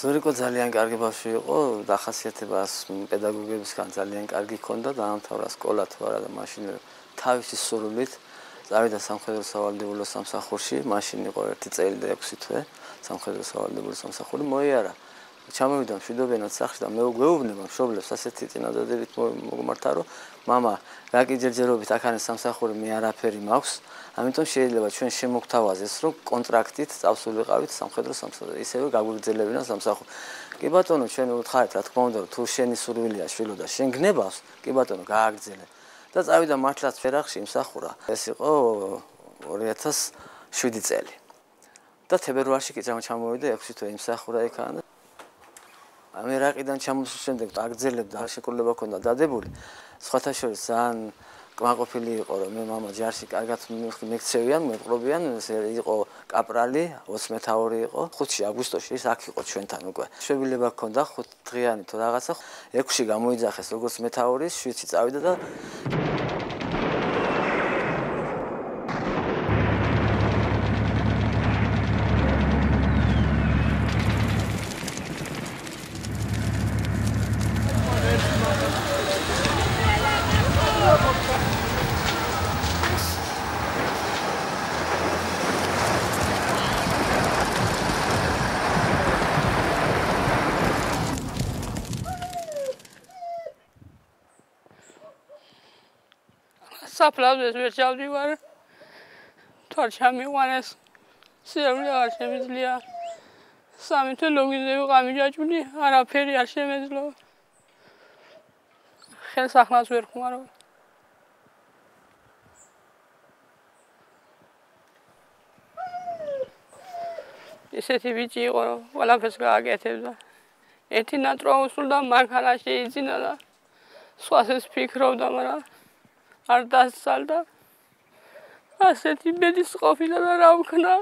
ზურიკო ძალიან კარგი ბავშვი იყო, დახასიათებას პედაგოგებისგან ძალიან კარგი ჰქონდა, დაამთავრა სკოლა თუ არა და მაშინ თავისი სურვილით წავიდა სამხედრო სავალდებულო სამსახურში, მაშინ იყო 1 წელი და 6 თვე სამხედრო სავალდებულო სამსახური მოიარა. ჩამოვიდა მშვიდობიანად სახლში და მე გვეუბნება მშობლებს ასეთი წინადადებით მოგმართა რომ მამა რაკი ჯერჯერობით აქ არის სამსახური მე არაფერი მაქვს, ამიტომ შეიძლება ჩვენ შემოგთავაზეს რომ კონტრაქტით წავსულიყავით სამხედრო სამსახურში, ისევე გაგვიგრძელებინა სამსახური. კი ბატონო, ჩვენ უთხარით რა თქმა უნდა რომ თუ შენი სურვილია შვილო და შენ გნებავს, კი ბატონო, გააგრძელე. და წავიდა მართლაც ფერახში იმსახურა. ეს იყო 2007 წელი. და თებერვალში კი ჩამოვიდა 6 თვე იმსახურა იქან. მე რაკიდან ჩამოსვლის შემდეგ აგრძელებდა, შეკრულება ჰქონდა დადებული. სხვათა შორის ძალიან კმაყოფილი იყო რომ მე მამა ჯარში კარგად მეკცევიან, მეყრობიან, იყო კაპრალი, 20 მეთაური იყო. 5 აგვისტოში ის აქ იყო ჩვენთან უკვე. შევილება ჰქონდა 5 დღიანი თუ რაღაცა. 6-ში გამოიძახეს როგორც მეთაური, 7-ში წავიდა და საფლავზე ვერ ჩავდივარ. თვალ ჩამიყვანეს. სიამოვნე არ შემიძლია. 3 თვე ლოგინზე ვიყავი ჯაჭვული, არაფერი არ შემეძლო. ხელსაყრელს ვერ ხმარო. ისეთი ბიჭი იყო, რომ ყველაფერს გააკეთებდა. ერთი ნატრო უსულდა, მანქანა შეიძინა და სხვასაც ფიქრობდა, მაგრამ არ დასცალდა. ასეთი ბედის ყოფილა და რა ვქნა.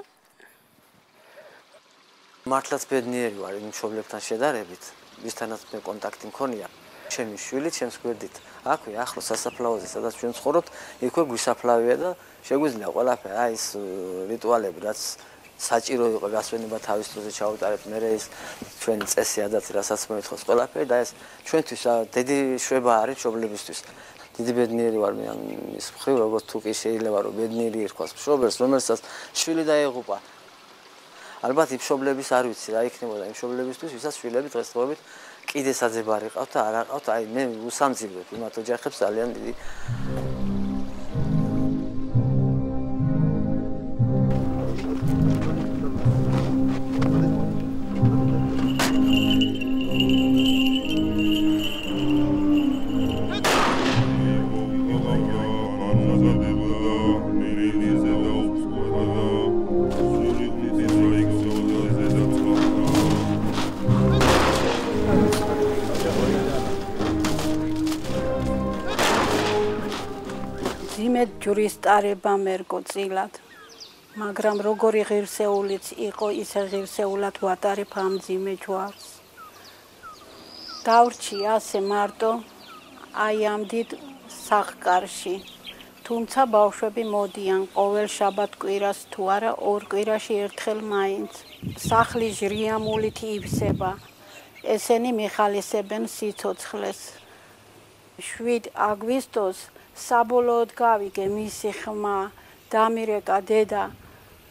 მართლაც ბედნიერი ვარ იმ მშობლებთან შედარებით, ვისთანაც მე კონტაქტი მქონია. ჩემი შვილი ჩემს გვერდით აქვე ახლოს სასაფლაოზე, სადაც ჩვენ ცხოვრობთ, იქვე გვისაფლავია და შეგვიძლია ყველაფერი, აი ეს რიტუალები, რაც საჭირო იყო გასვენება თავის დროზე ჩავუტარებთ, მე ის ჩვენი წესი ადაცი, რასაც მოითხოვს ყველაფერი და ეს ჩვენთვის დიდი შვება არის მშობლებისთვის. დიდი ბედნიერი ვარ მე ის მხრივ, როგორც თუ კი შეიძლება რომ ბედნიერი ერქვას მშობელს, რომელსაც შვილი დაეღუპა. ალბათ იმ მშობლების არ ვიცი რა იქნებოდა იმ მშობლებისთვის, ვისაც შვილები დღესდღეობით კიდე საძებარი ყავთ და არ აყავთ, აი მე უსამძიმებლებ იმათ ოჯახებს ძალიან დიდი ჯურისტარება მერგო წილად, მაგრამ როგორი ღირსეულიც იყო, ისე ღირსეულად ვატარებ ამ ძიმე ჯვარს. დავრჩი ასე მარტო, აი ამ დიდ სახლკარში. თუმცა ბავშვები მოდიან ყოველ შაბათ-კვირას თუ არა 2 კვირაში ერთხელ მაინც. სახლი ჟრიამულით ივსება. ესენი მიხალისებენ სიცოცხლეს. 7 აგვისტოს საბოლოოდ გავიგე მისი ხმა, დამირეკა დედა,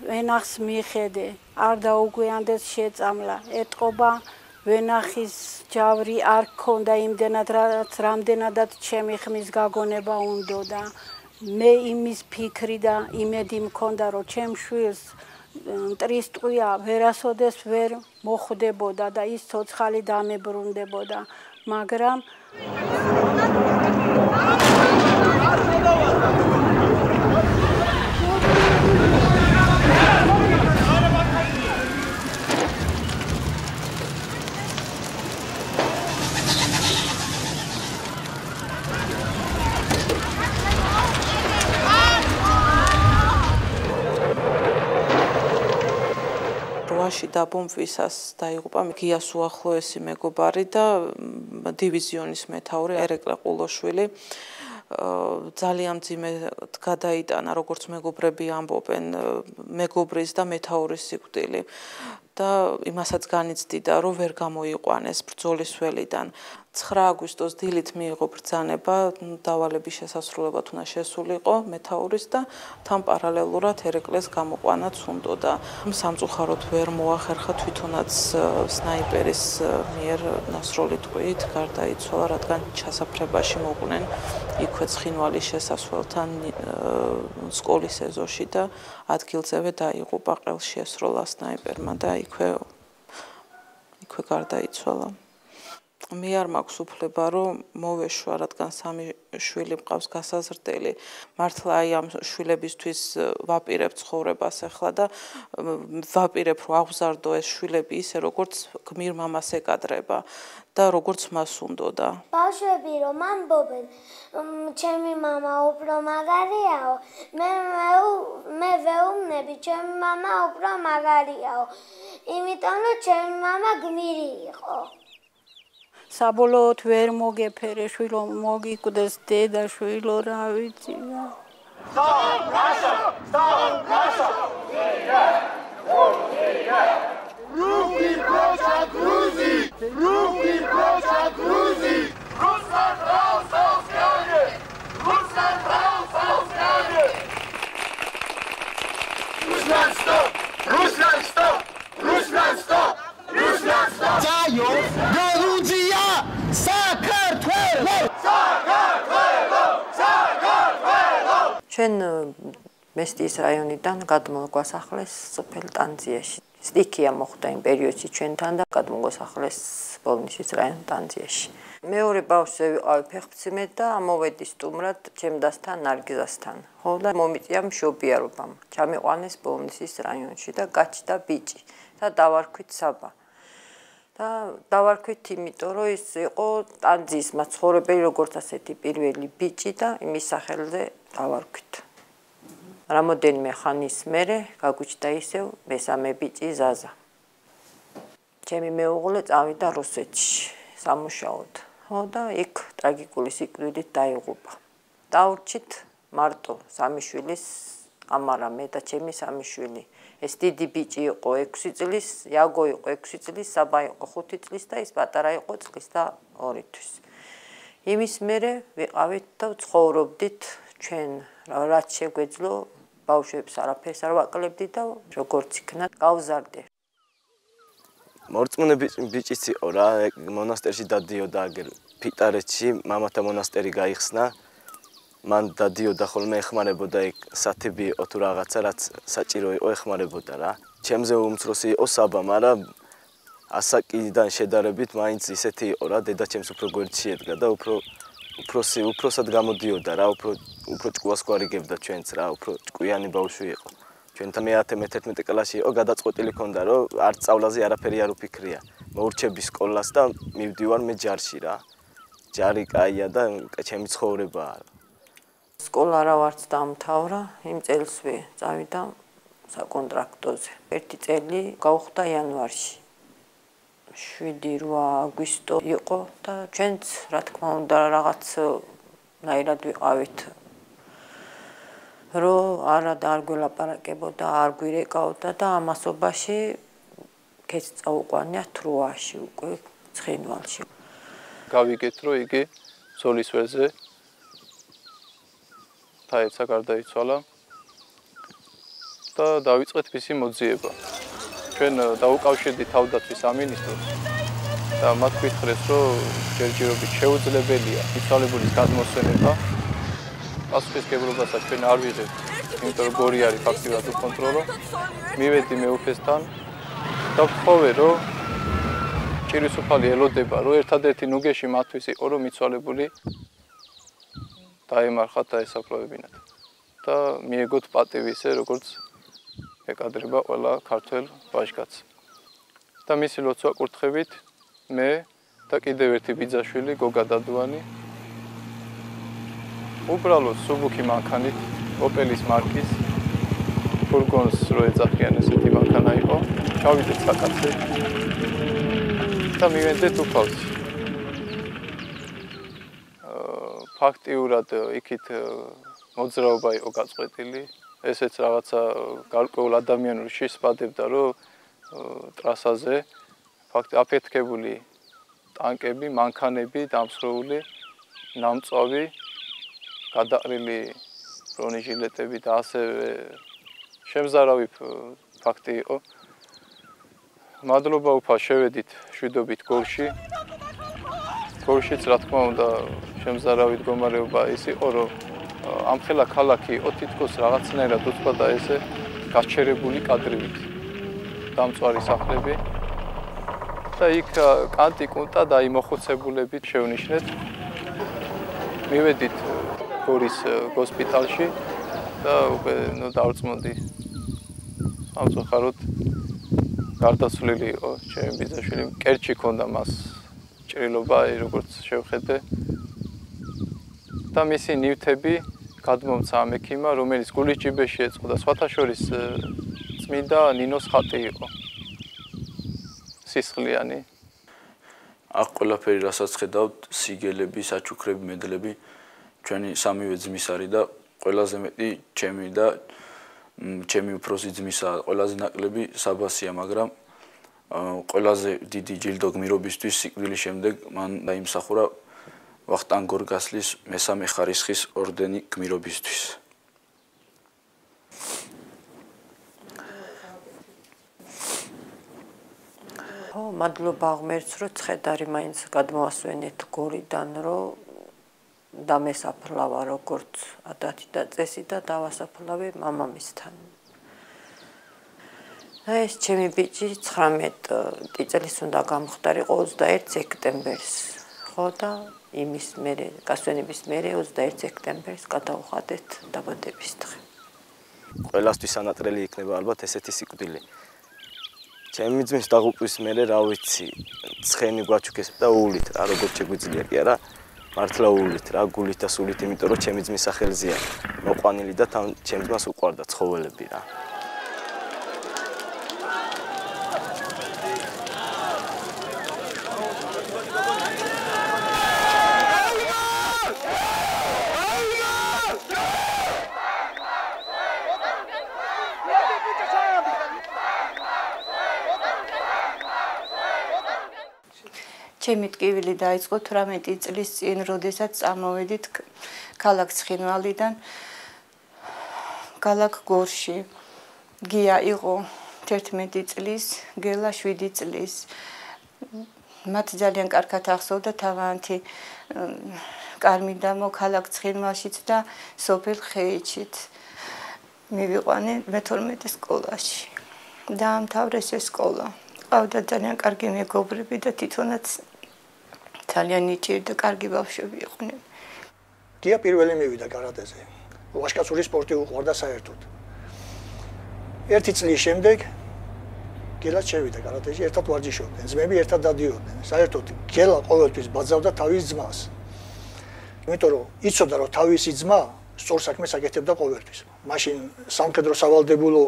ვენახს მიხედე, არ დაუგვიანდეს შეწამლა, ეტყობა ვენახის ჯავრი არ ქონდა იმდენად, რაც რამდენადაც ჩემი ხმის გაგონება უნდოდა. მე იმის ფიქრი და იმედი მქონდა, რომ ჩემ შვილს მტრის ტყვია ვერასოდეს ვერ მოხვდებოდა და ის ცოცხალი დამებრუნდებოდა, მაგრამ დაბომბვისას დაიღუპა გიას უახლოესი მეგობარი და დივიზიონის მეთაური ერეკლე ყულოშვილი. ძალიან მძიმედ გადაიტანა, როგორც მეგობრები ამბობენ, მეგობრის და მეთაურის სიკვდილი. და იმასაც განიცდიდა, რომ ვერ გამოიყვანეს ბრძოლის ველიდან. 9 აგვისტოს დილით მიიღო ბრძანება, დავალების შესასრულებლად უნდა შესულიყო მეთაურის და თან პარალელურად ერეკლეს გამოყვანაც უნდოდა. სამწუხაროდ ვერ მოახერხა თვითონაც სნაიპერის მიერ ნასროლი ტყვიით გარდაიცვალა, რადგან ჩასაფრებაში მოყვნენ იქვე ცხინვალის შესასვლელთან სკოლის ეზოში და ადგილზევე დაიღუპა ყელში ესროლა სნაიპერმა და იქვე გარდაიცვალა. მე არ მაქვს უფლება რომ მოვეშვა, რადგან 3 შვილი მყავს გასაზრდელი. მართლა აი ამ შვილებისთვის ვაპირებ ცხოვრებას ახლა და ვაპირებ რომ აღზარდო ეს შვილები ისე როგორც გმირ მამას ეკადრება და როგორც მას უნდოდა. ბავშვები რომ ამბობენ, ჩემი მამა უფრო მაგარიაო, მე ვეუბნები, ჩემი მამა უფრო მაგარიაო. იმიტომ რომ ჩემი მამა გმირი იყო. საბოლოოდ ვერ მოგეფერე შვილო, მოგიკვდეს დედა შვილო, რა ვიცი რა. Stop Russia! Stop Russia! Ruki procha Gruzi! Ruki procha Gruzi! Russland raus aus Gage! Russland raus aus Gage! Russland stop! Russland stop! Russland stop! Russland stop! Zayo! Georgia! Საქართველო! Საქართველო! Საქართველო! ჩვენ მესტიის რაიონიდან გადმოგვასახლეს სოფელ ტანძიაში. სტიქია მოხდა იმ პერიოდში ჩვენთან და გადმოგვასახლეს ბოლნისის რაიონ ტანძიაში. მეორე ბავშვზე ვიყავი ფეხმძიმედ და ამოვედი სტუმრად ჩემდასთან ნარგიზასთან. ხო და მომიწია მშობიარობამ. ჩამიყვანეს ბოლნისის რაიონში და გაჩნდა ბიჭი და დავარქვით საბა. და დავარქვით იმიტომ რომ ის იყო ტანძის მაცხოვრებელი როგორც ასეთი პირველი ბიჭი და იმის სახელზე დავარქვით. რამოდენიმე ხანის მერე გაგვიჩნდა ისევ მესამე ბიჭი ზაზა. ჩემი მეუღლე წავიდა რუსეთში სამუშაოდ. ხო და იქ ტრაგიკული სიკვდილით დაიღუპა. დაურჩით მარტო 3 შვილის ამარა მე და ჩემი 3 შვილი. ეს დიდი ბიჭი იყო 6 წლის, იაგო იყო 6 წლის, საბა იყო 5 წლის და ის პატარა იყო წლის და 2 თვის. იმის მერე ვიყავით და ცხოვრობდით ჩვენ რაც შეგვეძლო ბავშვებს არაფერს არ ვაკლებდი და როგორც იქნა გავზარდე. მორწმუნე ბიჭიც იყო რა, მონასტერში დადიოდა აგერ ფიტარეთში, მამათა მონასტერი გაიხსნა. მან დადიოდა ხოლმე ეხმარებოდა იქ სათიბი იყო თუ რაღაცა რაც საჭირო იყო ეხმარებოდა რა. ჩემზე უმცროსი იყო საბა, მაგრამ ასაკიდან შედარებით მაინც ისეთი იყო რა, დედაჩემს უფრო გვერდში ედგა და უფროსად გამოდიოდა რა, უფრო ჭკუას გვარიგებდა ჩვენც რა, უფრო ჭკვიანი ბავშვი იყო. ჩვენთან მე 10-11 კლასში იყო, გადაწყვეტილი ქონდა რომ არ სწავლაზე არაფერი არ უფიქრია. მოურჩები სკოლას და მივდივარ მე ჯარში რა. ჯარი კაია და ჩემი ცხოვრებაა. სკოლა რა ვარც დაამთავრა, იმ წელსვე წავიდა საკონტრაქტოზე. 1 წელი გავხდა იანვარში. 7-8 აგვისტო იყო და ჩვენც რა თქმა უნდა რაღაც ნაირად ვიყავით. რომ არა და არ გველაპარაკებოდა, არ გვირეკავდა და ამასობაში ქეც წაუყვანია თროაში უკვე ცხინვალში. გავიგეთ რომ იგი ზოლის ველზე თაეცა გარდაიცვალა და დავიწყეთ მისი მოძიება. ჩვენ დაუკავშირდით თავდაცვის სამინისტროს და მათ ვკითხეს რომ ჯერჯერობით შეუძლებელია მიცვალებულის გადმოსვენება. პასუხისმგებლობასაც ჩვენ არ ვიღებთ, იმიტომ რომ გორი არის ფაქტიურად უკონტროლო. მივედი მეუფესთან და ვთხოვე რომ ჭირისუფალი ელოდება რომ ერთადერთი ნუგეში მათთვის იყო რომ მიცვალებული დაემარხათ და ესაფლავებინათ და მიეგოთ პატივი ისე როგორც ეკადრება ყველა ქართველ ვაჟკაცს. და მისი ლოცვა კურთხებით მე და კიდევ ერთი ბიძაშვილი გოგა დადუანი უბრალოდ სუბუქი მანქანით ოპელის მარკის ფურგონს რო ეძახიან ესეთი მანქანა იყო, ჩავიდეთ საკაცზე და მივედით უფალს. ფაქტიურად იქით მოძრაობა იყო გაწყვეტილი. ესეც რაღაცა გარკვეულ ადამიანურ შიშს პადებდა, რომ ტრასაზე აფეთქებული ტანკები, მანქანები, დამსხვრეული, ნამწვავი, გადაყრილი ბრონეჟილეტები და ასევე შემზარავი ფაქტი იყო. მადლობა უფალს შევედით შვიდობით გოლში. გოლშიც რა თქმა უნდა შემზარავი მდგომარეობა ის იყო, რომ ამხელა ქალაქი იყო თითქოს რაღაცნაირად უცბად ესე გაჩერებული კადრებით. დამწვარი სახლები და იქ კანტი კუნტა და აი მოხუცებულებით შევნიშნეთ. მივედით გორის ჰოსპიტალში და უკვე დავწმუნდი სამწუხაროდ გარდაცვლილი იყო ჩემი ბიძაშვილი. კერჩი ქონდა მას ჭრილობა, როგორც შევხედე. და მისი ნივთები გადმომცა ამ ექიმმა, რომელიც გულის ჯიბეში ეწყო და სხვათა შორის წმინდა ნინოს ხატი იყო. სისხლიანი. აქ ყველაფერი რასაც ხედავთ, სიგელები, საჩუქრები, მედლები, ჩვენი სამივე ძმის არის და ყველაზე მეტი ჩემი და ჩემი უფროსი ძმისა ყველაზე ნაკლები საბასია, მაგრამ ყველაზე დიდი ჯილდო გმირობისთვის სიკვდილის შემდეგ მან დაიმსახურა ვახტანგ გორგასლის მესამე ხარისხის ორდენი გმირობისთვის. მადლობა ღმერთს, რომ ცხედარი მაინც გადმოასვენეთ გორიდან, რომ დამესაფლავა როგორც ადათი და წესი და დავასაფლავე მამამისთან. ეს ჩემი ბიჭი 19 წელს უნდა გამხდარიყო 21 სექტემბერს. ხო და იმის მერე გასვენების მერე 21 სექტემბერს გადავხადეთ დაბადების დღე. ყველასთვის ანატრელი იქნება ალბათ ესეთი სიკვდილი. ჩემი ძმის დაღუპვის მერე რა ვიცი, ცხენი გვაჩუქეს და უულით რა როგორ შეგვიძლია კი არა, მართლა უულით რა გულით და სულით, იმიტომ რომ ჩემი ძმის სახელზეა მოყვანილი და თან ჩემს ძმას უყვარდა ცხოველები რა. ჩემი ტკივილი დაიწყო 18 წლის წინ, როდესაც წამოვედით ქალაქ ცხინვალიდან ქალაქ გორში. გია იყო 11 წლის, გელა 7 წლის. მათ ძალიან კარგად ახსოვდა თავიანთი კარმიდამო ქალაქ ცხინვალშიც და სოფელ ხეიჩით. მივიყვანე მე-12 სკოლაში. დაამთავრეს ეს სკოლა. ყავდა ძალიან კარგი მეგობრები და თვითონაც ძალიან ნიჭიერი და კარგი ბავშვები იყვნენ. გია პირველი მივიდა კარატეზე. ვაჟკაცური სპორტი უყვარდა საერთოდ. ერთი წლის შემდეგ გელაც შევიდა კარატეში, ერთად ვარჯიშობდნენ. ძმები ერთად დადიოდნენ. საერთოდ გელა ყოველთვის ბაძავდა თავის ძმას. იმიტომ რომ იცოდა რომ თავისი ძმა სწორ საქმეს აკეთებდა ყოველთვის. მაშინ სამხედრო სავალდებულო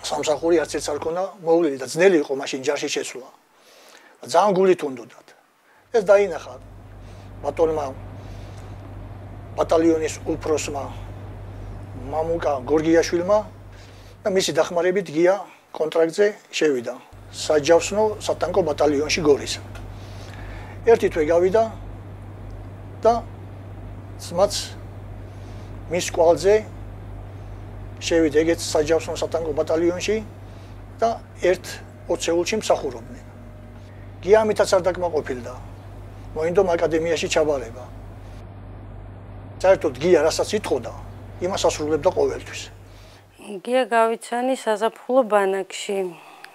სამსახური არც ერთს არ ქონდა მოვლილი და ძნელი იყო მაშინ ჯარში შეცვლა. ძალიან გულით უნდოდათ. ეს დაინახა ბატონმა ბატალიონის უფროსმა მამუკა გორგიაშვილმა და მისი დახმარებით გია კონტრაქტზე შევიდა საჯავსნო სატანკო ბატალიონში გორის. ერთი თვე გავიდა და ძმაც მის კვალზე შევიდა ეგეც საჯავსნო სატანკო ბატალიონში და ერთ ოცეულში მსახურობდნენ. გია ამითაც არ დაკმაყოფილდა. მოინდომ აკადემიაში ჩაბარება. საერთოდ გია რასაც იტყოდა, იმას ასრულებდა ყოველთვის. გია გავიცანი საზაფხულო ბანაკში.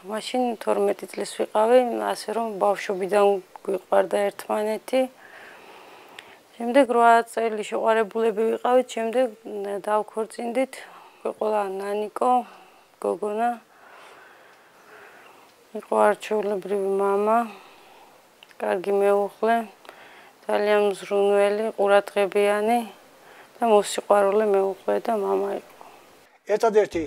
მაშინ 12 წლის ვიყავი, ასე რომ ბავშვობიდან გვიყვარდა ერთმანეთი. შემდეგ 8 წელი შეყვარებულები ვიყავით, შემდეგ დავქორწინდით. ყოლა ნანიკო, გოგონა. იყო არჩეულებრივი მამა. კარგი მეუღლე, ძალიან მზრუნველი, ყურადღებიანი და მოსიყვარულე მეუღლე და მამა იყო. ერთადერთი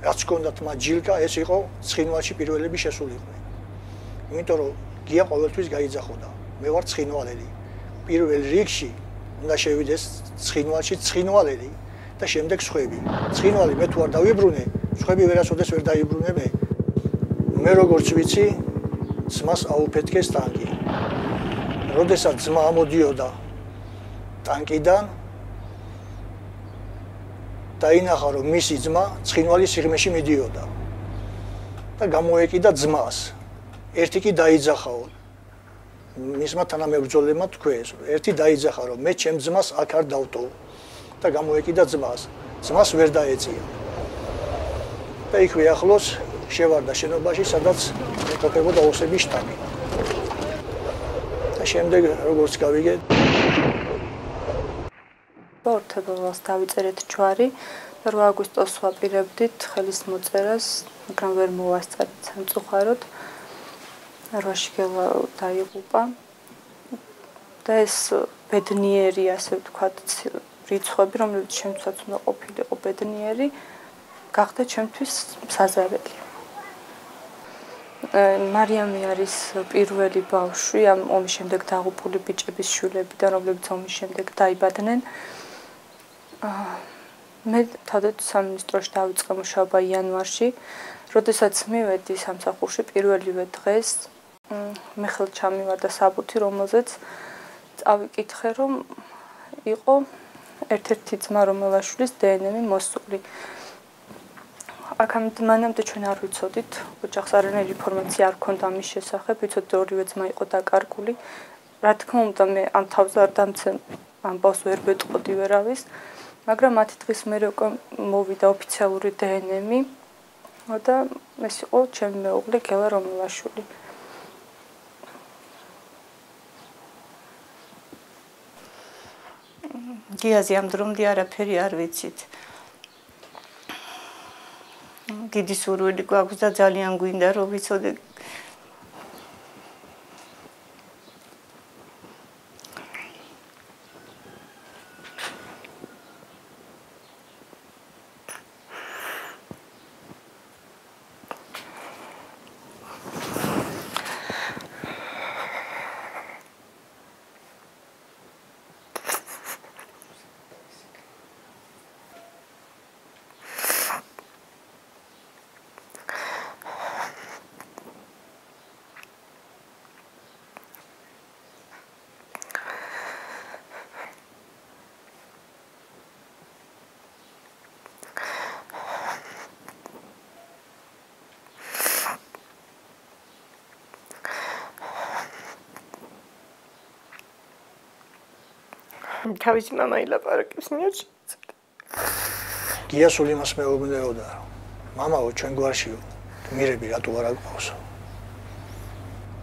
რაც ჰქონდათ მათ ჯილკა, ეს იყო ცხინვალში პირველები შესულიყვნენ. იმიტომ რომ გია ყოველთვის გაიძახოდა. მე ვარ ცხინვალელი. პირველ რიგში უნდა შევიდეს ცხინვალში ცხინვალელი და შემდეგ სხვები. ცხინვალი მე თუ არ დავიბრუნე, სხვები ვერასოდეს ვერ დაიბრუნებე. მე როგორც ვიცი, ძმას აუფეთქეს ტანკი. როდესაც ძმა ამოდიოდა ტანკიდან დაინახა რომ მისი ძმა ცხინვალის სიღრმეში მიდიოდა და გამოეკიდა ძმას. ერთი კი დაიძახაო. მისმა თანამებრძოლებმა თქვეს, ერთი დაიძახა რომ მე ჩემ ძმას აქ არ დავტოვ და გამოეკიდა ძმას. ძმას ვერ დაეწია. და იქვე ახლოს შევარდა შენობაში, სადაც ეკეთებოდა ოსების შტაბი. და შემდეგ როგორც გავიგე, ორთებობას დავიწერეთ ჯვარი და 8 აგვისტოს ვაპირებდით ხელის მოწერას, მაგრამ ვერ მოვასწარეთ სამწუხაროდ. 8 შიგელა დაიღუპა და ეს ბედნიერი, ასე ვთქვათ, რიცხვები, რომელიც ჩემთვისაც უნდა ყოფილიყო ბედნიერი, გახდა ჩემთვის საზარელი. მარიამი არის პირველი ბავშვი ამ ომის შემდეგ დაღუპული ბიჭების შვილებიდან, რომლებიც ომის შემდეგ დაიბადნენ. მე თავდაპირველად სამინისტროში დავიწყე მუშაობა იანვარში, როდესაც მივედი სამსახურში პირველივე დღეს მე ხელ ჩამივარდა საბუთი, რომელზეც წავიკითხე, რომ იყო ერთ-ერთი ძმა რომელაშვილის დნმ მოსული. აქამდე მანამდე ჩვენ არ ვიცოდით, ოჯახს არანაირი ინფორმაცია არ ქონდა ამის შესახებ, ვიცოდით ორივე ძმა იყო დაკარგული. რა თქმა უნდა, მე ამ თავზე არ დამცემ ამბავს ვერ ვეტყოდი ვერავის, მაგრამ 10 დღის მერე უკვე მოვიდა ოფიციალური დნმ და ეს იყო ჩემი მეუღლე გელა რომელაშვილი. გიაზი ამ დრომდე არაფერი არ ვიცით. დიდი სურვილი გვაქვს და ძალიან გვინდა რომ ვიცოდეთ. თავისი მამა ილაპარაკებს მიაჩნს. გიასული იმას მეუბნეოდა, მამაო ჩვენ გვარშიო, მირები რატო არ აგვყავსო.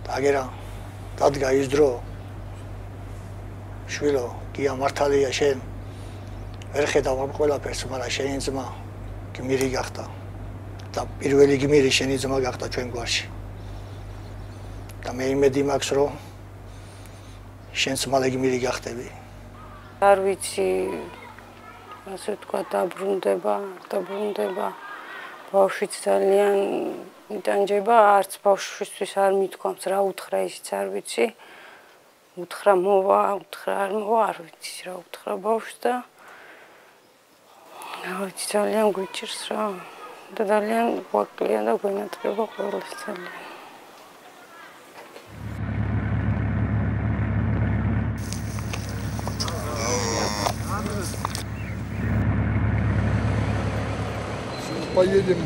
დაგერა, დადგა ის დრო. შვილო, გია მართალია შენ. ვერ ხედავ ამ ყველაფერს, მაგრამ შენი ძმა გმირი გახდა. და პირველი გმირი შენი ძმა გახდა ჩვენ გვარში. და მე იმედი მაქვს, რომ შენც მალე გმირი გახდები. არ ვიცი, ასე ვთქვა, დაბრუნდება. ბავშვიც ძალიან იტანჯება, არც ბავშვისთვის არ მithქვამს რა უთხრა, ისიც არ ვიცი. უთხრა მოვა, უთხრა არ მოვა, არ ვიცი რა უთხრა ბავშვს და რა ვიცი, ძალიან გვიჭირს რა. და ძალიან გვაკლია და გვენატყება ყველას ძალიან. Поедем.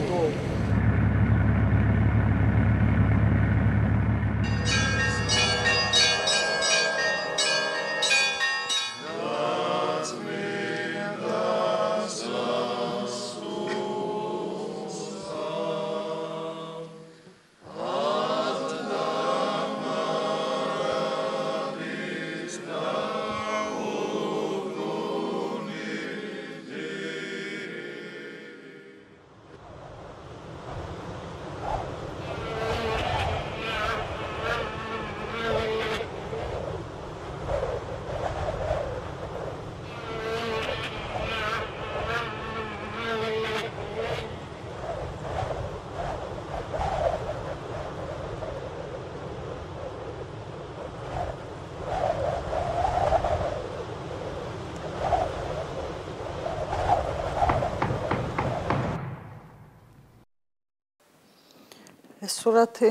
ეს სურათი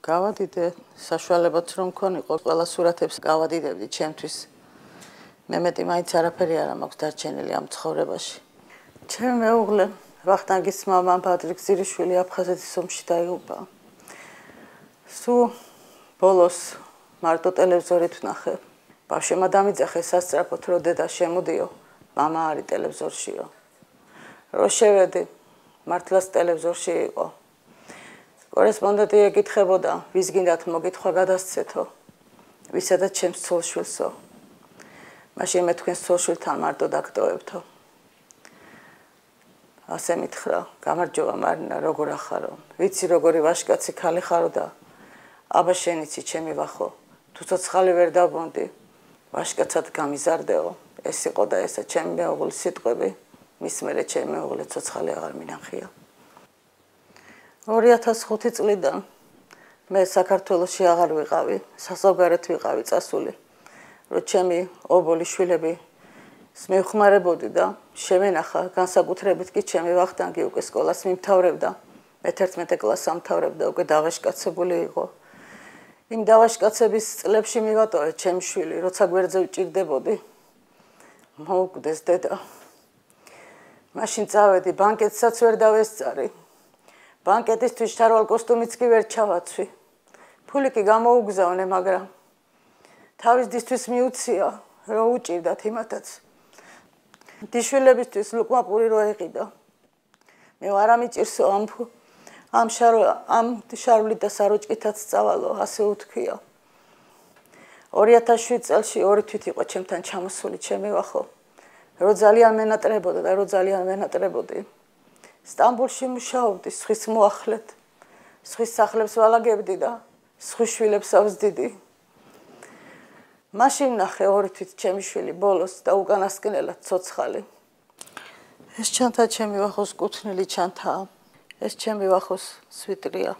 გავადიდე საშუალებაც რომ მქონიყო ყველა სურათებს გავადიდებდი ჩემთვის. მე მეტი მაინც არაფერი არ მაქვს დარჩენილი ამ ცხოვრებაში. ჩემი მეუღლე ვახტანგის მამა პატრიკ ზირიშვილი აფხაზეთის ომში დაიღუპა. სულ ბოლოს მარტო ტელევიზორით ვნახე. ბავშვებმა დამიძახეს სასწრაფოდ რომ დედა შემოდიო, მამა არის ტელევიზორშიო. რო შევედი, მართლაც ტელევიზორში იყო. კორესპონდენტი ეკითხებოდა, ვის გინდათ მოგითხვა გადასცეთო, ვისადაც ჩემს ცოლ-შვილსო. მაშინ მე თქვენს ცოლ-შვილთან მარტო დაგტოვებთო. ასე მითხრა, გამარჯობა მარინა, როგორ ახარო? ვიცი როგორი ვაშკაცი ქალი ხარო და აბა შენიცი ჩემი ვახო, თუ ცოცხალი ვერ დაბონდი, ვაშკაცად გამიზარდეო. ეს იყო და ესა ჩემი მეუღლის სიტყვები, მის მერე ჩემი მეუღლე ცოცხალი აღარ მინახია. 2005 წლიდან მე საქართველოში აღარ ვიყავი, საზღვარგარეთ ვიყავი წასული, რომ ჩემი ობოლი შვილები მეხმარებოდი და შემენახა, განსაკუთრებით კი ჩემი ვახტანგი უკვე სკოლას მიმთავრებდა, მე 11 კლასს ამთავრებდა, უკვე დავაშკაცებული იყო. იმ დავაშკაცების წლებში მივატოვე ჩემი შვილი, როცა გვერდზე ვჭირდებოდი, მოუკვდეს დედა. მაშინ წავედი, ბანკეტსაც ვერ დავესწარი. ბანკეტისთვის შარვალ კოსტუმიც კი ვერ ჩავაცვი. ფული კი გამოუგზავნე, მაგრამ თავის დისთვის მიუცია, რომ უჭირდათ იმათაც. დიშვილებისთვის ლუკმაპური რო ეყიდა. მე არ ამიჭირსო ამ შარვლით და საროჭკითაც წავალო, ასე უთქვია. 2007 წელში 2 თვით იყო ჩემთან ჩამოსული ჩემი ვახო. რო ძალიან მენატრებოდა და რო ძალიან მენატრებოდი. სტამბოლში მუშაობდი, სხვის მოახლედ. სხვის სახლებს ვალაგებდი და სხვის შვილებს ავსდიდი. მაშინ ნახე 2 თვით ჩემი შვილი ბოლოს და უკანასკნელად ცოცხალი. ეს ჩანთა ჩემი ვახოს კუთვნილი ჩანთაა. ეს ჩემი ვახოს სვიტრია.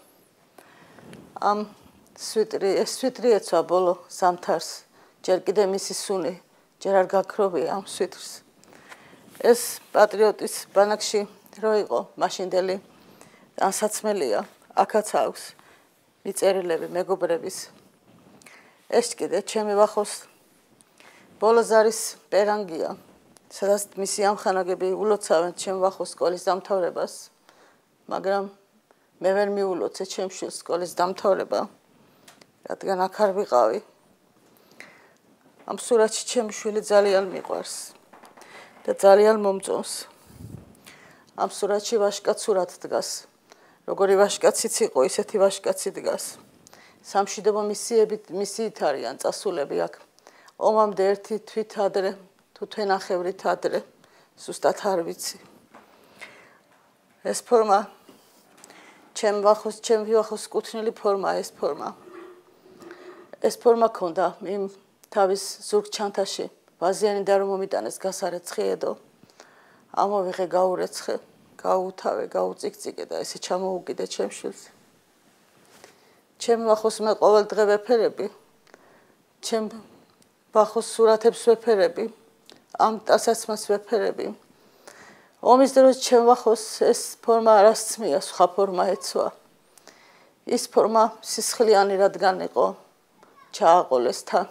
ამ სვიტრი ეცვა ბოლო ზამთარს. ჯერ კიდე მისი სუნი, ჯერ არ გაქრობია ამ სვიტრს. ეს პატრიოტის ბანაკში რო იყო მაშინდელი ანსაცმელია, აქაც აქვს მიწერილები მეგობრების. ეს კიდე ჩემი ვახოს ბოლო ზარის პერანგია, სადაც მისი ამხანაგები ულოცავენ ჩემ ვახოს სკოლის დამთავრებას, მაგრამ მე ვერ მიულოცე ჩემ შვილს სკოლის დამთავრება, რადგან აქ არ ვიყავი. ამ სურათში ჩემი შვილი ძალიან მიყვარს და ძალიან მომწონს. ამ სურათში ვაშკაც სურათ დგას. როგორი ვაშკაციც იყო, ისეთი ვაშკაცი დგას. სამშვიდობო მისიით არიან წასულები აქ. ომამდე ერთი თვით ადრე, თუ თვენახევრით ადრე, ზუსტად არ ვიცი. ეს ფორმა ჩემი ვახოს კუთვნილი ფორმა ეს ფორმა. ეს ფორმა ქონდა იმ თავის ზურგ ჩანთაში, ვაზიანი და რომ მომიტანეს გასარეცხი ედო. ამოვიღე, გაურეცხე, გაუთავე, გაუწიკწიკე და ესე ჩამოუგიდე ჩემ შვილს. ჩემ ვახოს მე ყოველ დღე ვეფერები. ჩემ ვახოს სურათებს ვეფერები. ამ ტასაცმას ვეფერები. ომის დროს ჩემ ვახოს ეს ფორმა არასწმია, სხვა ფორმა ეცვა. ის ფორმა სისხლიანი რადგან იყო, ჩააყოლეს თან.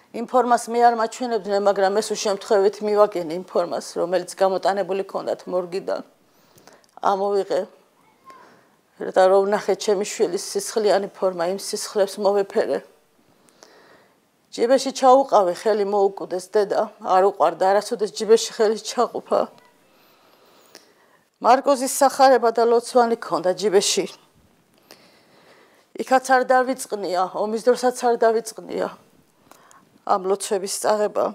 იმ ფორმას მე არ მაჩვენებდნენ, მაგრამ ეს უშემთხვევით მივაგენი იმ ფორმას, რომელიც გამოტანებული ქონდათ მორგიდან. ამოვიღე და რომ ვნახე ჩემი შვილის სისხლიანი ფორმა, იმ სისხლებს მოვეფერე. ჯიბეში ჩაუყავე, ხელი მოუკვდეს დედა, არ უყვარდა არასოდეს ჯიბეში ხელი ჩაყუპა. მარკოზის სახარება და ლოცვანი ქონდა ჯიბეში. იქაც არ დავიწყნია, ომის დროსაც არ დავიწყნია. ამ ლოცვების წაღება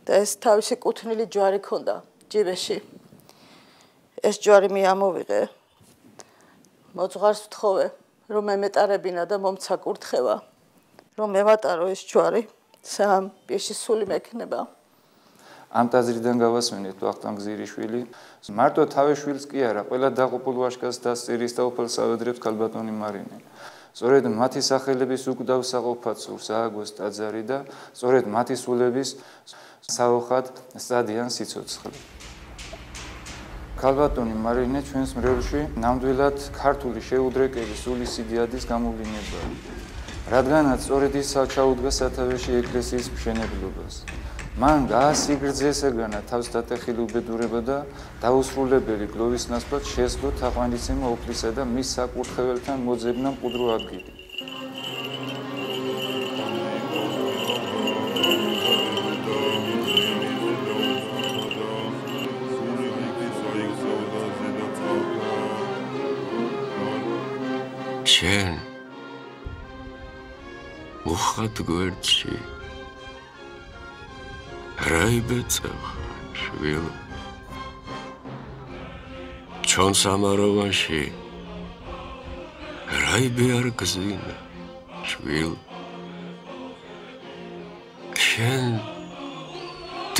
და ეს თავისი კუთვნილი ჯვარი ქონდა ჯიბეში. ეს ჯვარი მე ამოვიღე. მოძღვარს ვთხოვე, რომ ემეტარებინა და მომცა კურთხევა, რომ მევატარო ეს ჯვარი, სამ პირში სული მექნება. ამ ტაძრიდან გავასვენეთ ვახტანგ ზირიშვილი. მარტო თავის შვილს კი არა, ყველა დაყოფილ ვაჟკაცს დასწირის და უფალს ავედრებს ქალბატონი მარინე. სწორედ მათი სახელების უკვდავს საყოფად სურს ააგოს ტაძარი და სწორედ მათი სულების საოხად სტადიან სიცოცხლე. ქალბატონი მარინე ჩვენს მრევლში ნამდვილად ქართული შეუდრეკელი სული სიდიადის გამოვლინებაა. რადგანაც სწორედ ის ჩაუდგა სათავეში ეკლესიის მშენებლობას. მან გაასიგრძეს ეგანა თავს დატეხილი უბედურება და დაუსრულებელი გლოვის ნაცვლად შეძლო თაყვანისცემა უფლისა და მის საკურთხეველთან მოძებნა მყუდრო ადგილი. შენ უხად გვერდში რა იბეწევ შვილ ჩონ სამაროვანში რა იბეარ გზინა შვილ შენ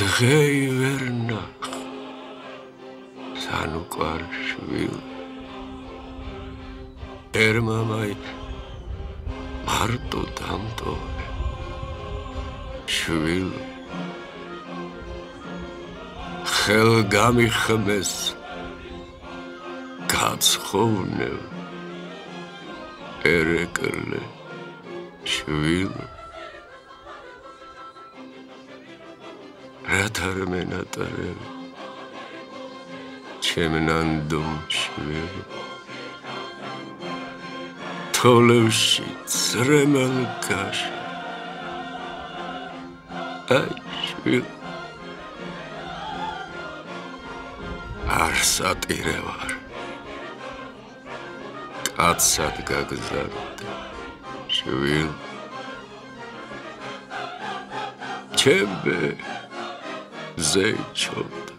დღეი ვერ ნახ სანუკვარ შვილ ერმამაი მარტო დამტოვე შვილ ხელ გამიხმეს გაცხოვნევ ერეკლე შვილ რათ არ მენატარებ ჩემ ნანდომ შვილ თოლევში წრემელ გაშ აი შვილ არ სატირე ვარ კაცად გაგზავნე შვილ ჩემბე ზეჩოთ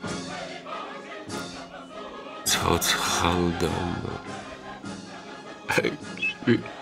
ცოცხალდამა აი შვილ